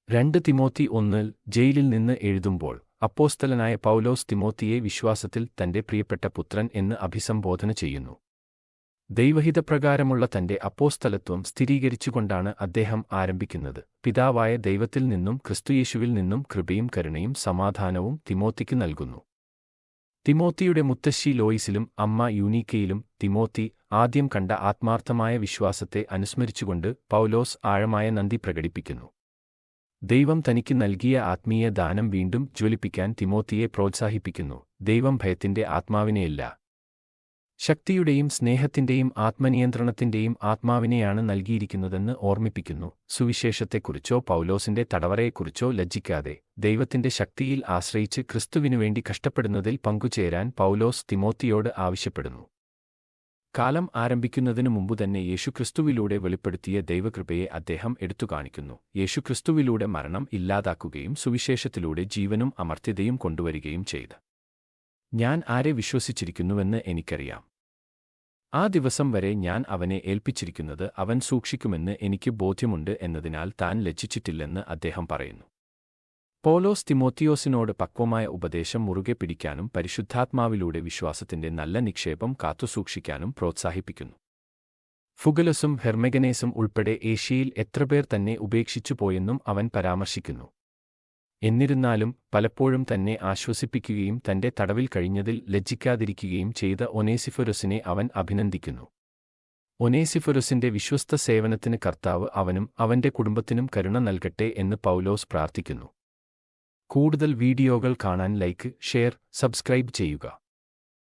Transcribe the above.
2 Timothy 1 ജയിലിൽ നിന്ന് എഴുതുമ്പോൾ അപ്പോസ്തലനായ പൗലോസ് തിമോത്തിയെ വിശ്വാസത്തിൽ തന്റെ പ്രിയപ്പെട്ട പുത്രൻ എന്ന് അഭിസംബോധന ചെയ്യുന്നു. ദൈവഹിതപ്രകാരമുള്ള തന്റെ അപ്പോസ്തലത്വം സ്ഥിരീകരിച്ചുകൊണ്ടാണ് അദ്ദേഹം ആരംഭിക്കുന്നത്. പിതാവായ ദൈവത്തിൽ നിന്നും ക്രിസ്തുയേശുവിൽ നിന്നും കൃപയും കരുണയും സമാധാനവും തിമോത്തിക്ക് നൽകുന്നു. തിമോത്തിയുടെ മുത്തശ്ശി ലോയിസിലും അമ്മ യൂനീക്കയിലും തിമോത്തി ആദ്യം കണ്ട ആത്മാർത്ഥമായ വിശ്വാസത്തെ അനുസ്മരിച്ചുകൊണ്ട് പൗലോസ് ആഴമായ നന്ദി പ്രകടിപ്പിക്കുന്നു. ദൈവം തനിക്ക് നൽകിയ ആത്മീയ ദാനം വീണ്ടും ജ്വലിപ്പിക്കാൻ തിമോത്തിയെ പ്രോത്സാഹിപ്പിക്കുന്നു. ദൈവം ഭയത്തിന്റെ ആത്മാവിനെയല്ല, ശക്തിയുടെയും സ്നേഹത്തിന്റെയും ആത്മനിയന്ത്രണത്തിന്റെയും ആത്മാവിനെയാണ് നൽകിയിരിക്കുന്നതെന്ന് ഓർമ്മിപ്പിക്കുന്നു. സുവിശേഷത്തെക്കുറിച്ചോ പൗലോസിന്റെ തടവറയെക്കുറിച്ചോ ലജ്ജിക്കാതെ ദൈവത്തിന്റെ ശക്തിയിൽ ആശ്രയിച്ച് ക്രിസ്തുവിനുവേണ്ടി കഷ്ടപ്പെടുന്നതിൽ പങ്കുചേരാൻ പൗലോസ് തിമോത്തിയോട് ആവശ്യപ്പെടുന്നു. കാലം ആരംഭിക്കുന്നതിനു മുമ്പുതന്നെ യേശുക്രിസ്തുവിലൂടെ വെളിപ്പെടുത്തിയ ദൈവകൃപയെ അദ്ദേഹം എടുത്തുകാണിക്കുന്നു. യേശുക്രിസ്തുവിലൂടെ മരണം ഇല്ലാതാക്കുകയും സുവിശേഷത്തിലൂടെ ജീവനും അമർത്യതയും കൊണ്ടുവരികയും ചെയ്ത് ഞാൻ ആരെ വിശ്വസിച്ചിരിക്കുന്നുവെന്ന് എനിക്കറിയാം. ആ ദിവസം വരെ ഞാൻ അവനെ ഏൽപ്പിച്ചിരിക്കുന്നത് അവൻ സൂക്ഷിക്കുമെന്ന് എനിക്ക് ബോധ്യമുണ്ട് എന്നതിനാൽ താൻ ലജ്ജിച്ചിട്ടില്ലെന്ന് അദ്ദേഹം പറയുന്നു. പൗലോസ് തിമോത്തിയോസിനോട് പക്വമായ ഉപദേശം മുറുകെ പിടിക്കാനും പരിശുദ്ധാത്മാവിലൂടെ വിശ്വാസത്തിന്റെ നല്ല നിക്ഷേപം കാത്തുസൂക്ഷിക്കാനും പ്രോത്സാഹിപ്പിക്കുന്നു. ഫുഗലസും ഹെർമെഗനേസും ഉൾപ്പെടെ ഏഷ്യയിൽ എത്രപേർ തന്നെ ഉപേക്ഷിച്ചുപോയെന്നും അവൻ പരാമർശിക്കുന്നു. എന്നിരുന്നാലും പലപ്പോഴും തന്നെ ആശ്വസിപ്പിക്കുകയും തന്റെ തടവിൽ കഴിഞ്ഞതിൽ ലജ്ജിക്കാതിരിക്കുകയും ചെയ്ത ഒനേസിഫൊരൊസിനെ അവൻ അഭിനന്ദിക്കുന്നു. ഒനേസിഫൊരൊസിന്റെ വിശ്വസ്ത സേവനത്തിന് കർത്താവ് അവനും അവന്റെ കുടുംബത്തിനും കരുണ നൽകട്ടെ എന്ന് പൗലോസ് പ്രാർത്ഥിക്കുന്നു. കൂടുതൽ വീഡിയോകൾ കാണാൻ ലൈക്ക്, ഷെയർ, സബ്സ്ക്രൈബ് ചെയ്യുക.